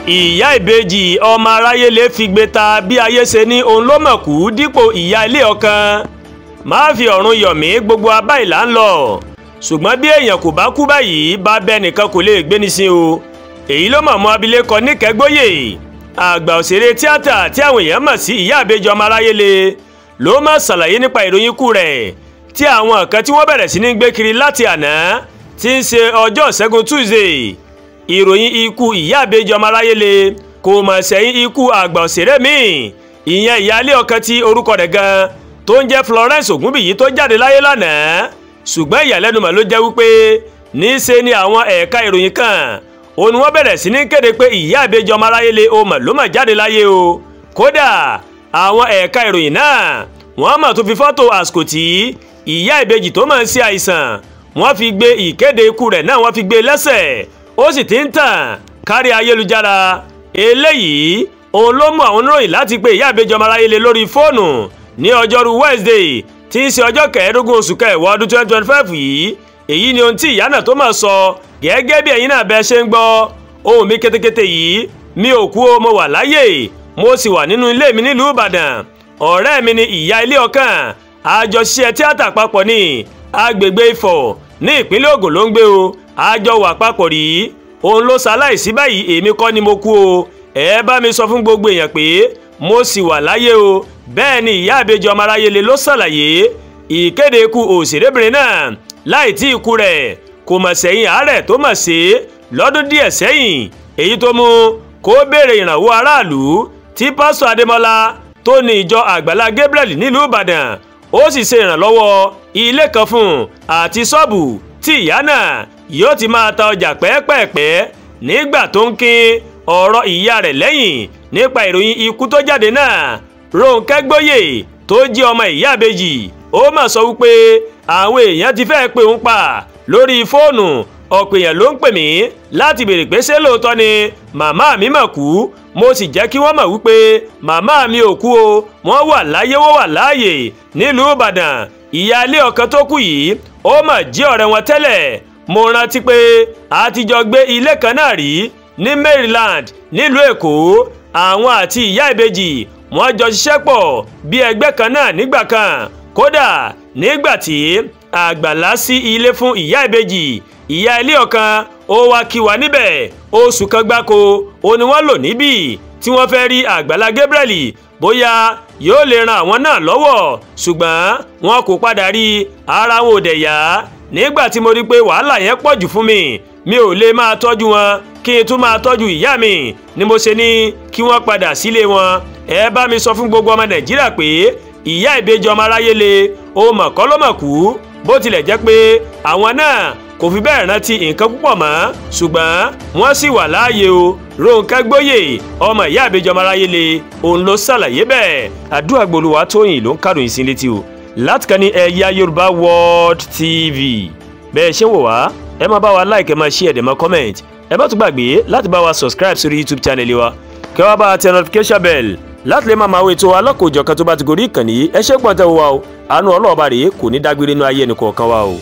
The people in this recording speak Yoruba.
ìyá ìbejì ọmọ aráyé lè fi gbé ta bí ayé ṣe ní òun ló mọ̀ kú dípò ìyá ilé ọkàn. má fi ọ̀run yọ̀ mí, gbogbo abá ìlà ń lọ. ṣùgbọ́n bí èèyàn kò bá kú báyìí, bá bẹ́ẹ̀ nìkan kò lè gbéni sí o. èyí ló mọ̀ mọ́ abilékọ Níkẹ́ Gbóyè, àgbà òṣèré tíátà tí àwọn èèyàn mọ̀ sí ìyá ìbejì ọmọ aráyé lè ló máa ṣàlàyé nípa ìròyìn ikú rẹ̀ tí àwọn kan tí wọ́n bẹ̀rẹ̀ sí ní gbé kiri láti àná tí ń ṣe ọjọ́ Ìṣẹ́gun Tuesday. ìròyìn ikú ìyá ìbejì ọmọ aráyé lè kò mọ̀ sẹ́yìn ikú àgbà òṣèré míì, ìyẹn ìyáálé ọkàn tí orúkọ rẹ̀ gan tó ń jẹ́ Florence Ògúnbíyì tó jáde láyé lánàá. ṣùgbọ́n ìyàlẹ́nu mà ló jẹ́ wípé níṣe ni àwọn ẹ̀ka ìròyìn kan òun ni wọ́n bẹ̀rẹ̀ sí ní kéde pé ìyá ìbejì ọmọ aráyé lè ó mà ló mà jáde láyé o. kódà àwọn ẹ̀ka ìròyìn náà wọ́n mà tún fi fọ́tò àsìkò tí ìyá ìbejì tó máa ń ṣe àìsàn wọ́n fi gbé ìkéde ikú rẹ̀ náà wọ́n fi gbé lẹ́sẹ̀, ó sì ti ń tàn kárí ayélujára. eléyìí òun ló mú àwọn oníròyìn láti pe ìyá ìbejì ọmọ aráyé lè lórí fóònù ní ọjọ́rú Wednesday tí ń ṣe ọjọ́ 15 oṣù kẹwàá ọdún 2025 yìí. èyí ni ohun tí ìyá náà tó máa sọ gẹ́gẹ́ bí ẹ̀yin náà bẹ́ẹ̀ ṣe ń gbọ́ ohùn mi kétékété yìí. mi ò kú o, mo wà láyé, mo sì wà nínú ilé mi nílùú Ìbàdàn. ọ̀rẹ́ mi ni ìyá ilé ọkàn, àjọṣiṣẹ́ tíátà papọ̀ ní agbègbè Ifọ̀ ní ìpínlẹ̀ Ògùn ló ń gbé o. àjọ wà papọ̀ rí, òun ló ṣaláìsí báyìí, èmi kọ́ ni mo kú o. ẹ bá mi sọ fún gbogbo èèyàn pé mo sì wà láyé o. bẹ́ẹ̀ ni ìyá ìbejì ọmọ aráyé lè ló ṣàlàyé ìkéde ikú òṣèrébìnrin náà láì tí ikú rẹ̀ kò mọ̀ sẹ́yìn àárẹ̀ tó mọ̀ sí lọ́dún díẹ̀ sẹ́yìn, èyí tó mú kó béèrè ìrànwọ́ aráàlú tí pásítọ̀ Adémọ́lá tó ní ìjọ Àgbàlá Gabriel nílùú Ìbàdàn ó sì ṣe ìrànlọ́wọ́ ilé kan fún àti ṣọ́ọ̀bù tí ìyá náà yóò ti máa ta ọjà pẹ́ẹ́pẹ́ẹ́pẹ́ nígbà tó ń kín ọ̀rọ̀ ìyá rẹ̀ lẹ́yìn nípa ìròyìn ikú tó jáde náà. Rónkẹ́ Gbóyè tó jẹ́ ọmọ ìyá ìbejì ó mà sọ wípé àwọn èèyàn ti fẹ́ pè òun pa lórí fóònù. ọ̀pọ̀ èèyàn ló ń pè mí láti béèrè pé ṣé lóòótọ́ ni màmá mi mà kú. mo sì jẹ́ kí wọ́n mọ̀ wípé màmá mi ò kú o, wọ́n wà láyé, wọ́n wà láàyè nílùú Ìbàdàn. ìyáálé ọkàn tó kú yìí ó mà jẹ́ ọ̀rẹ́ wọn tẹ́lẹ̀. mo rántí pé a ti jọ gbé ilé kan náà rí ní Maryland nílùú Èkó. àwọn àti ìyá ìbejì wọ́n jọ ṣiṣẹ́ pọ̀ bí ẹgbẹ́ kan náà nígbà kan. kódà nígbà tí Àgbàlá sí ilé fún ìyá ìbejì, ìyá ilé ọkàn ó wá kí wa níbẹ̀. oṣù kan gbáko ó ní wọ́n lò níbí tí wọ́n fẹ́ rí Àgbàlá Gabriel bóyá yóò lè ran àwọn náà lọ́wọ́, ṣùgbọ́n wọn kò padà rí, ara wọn ò dẹ̀ yá. nígbà tí mo rí pé wàhálà yẹn pọ̀ jù fún mi ò lè máa tọ́jú wọn kí n tún máa tọ́jú ìyá mi ni mo ṣe ní kí wọ́n padà sílé wọn. ẹ bá mi sọ fún gbogbo ọmọ Nàìjíríà pé ìyá ìbejì ọmọ aráyé lè ó mọ̀ kọ́ ló mọ̀ kú, bó tilẹ̀ jẹ́ pé àwọn náà kò fi bẹ́ẹ̀ rántí nǹkan púpọ̀ mọ́, ṣùgbọ́n wọ́n sì wà láàyè o. Rónkẹ́ Gbóyè ọmọ ìyá ìbejì ọmọ aráyé lè òun ló ṣàlàyé bẹ́ẹ̀. Àdúrà Olúwatóyìn ló ń kàròyìn sí létí o láti kàn ní Ẹ̀yà Yorùbá World TV. bẹ́ẹ̀ ṣe ń wò wá, ẹ máa bá wa like, ẹ máa share, ẹ máa comment. ẹ má tún gbàgbé láti bá wa subscribe sórí YouTube channel wa, kẹ́ wá bá wa tẹ notification bell láti lè máa wo ètò alákòójọ kan tó bá ti gorí ìkànnì. ẹ ṣé pọ̀ tẹ́ wò wá o, àánú Ọlọ́run bá rèé kò ní dágbére nínú ayé ẹnì kọ̀ọ̀kan wa o.